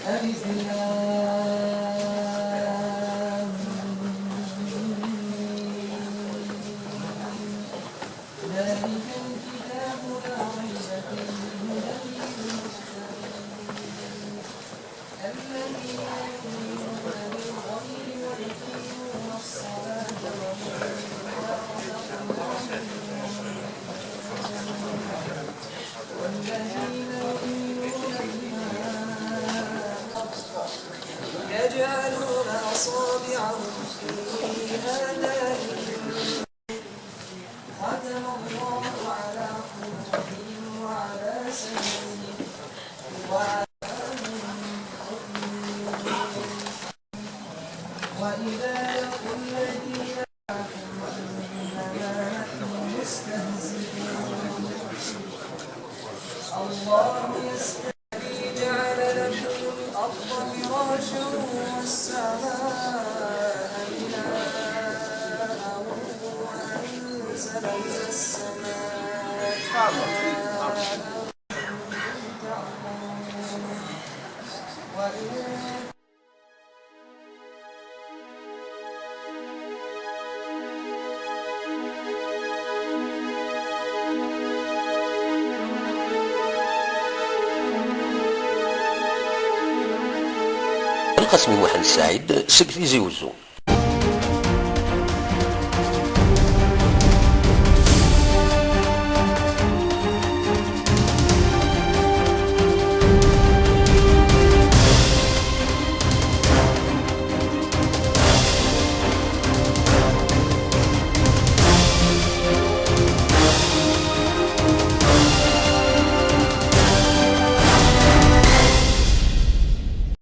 ألف لام ذلك الكتاب لا ريب فيه هدى للمتقين الذين يؤمنون بالغيب ويقيمون الصلاة ومما رزقناهم والذين يؤمنون بما يجعلون أصابعهم في آذانهم ختم الله على قلوبهم وعلى سمعهم وإذا لقوا الذين معهم إنما نحن مستهزئون الله يستهزئ جعل لكم الأرض فراشا والسماء بناء وأنزل من السماء وإن القسم محل السعيد سكتي زيوزو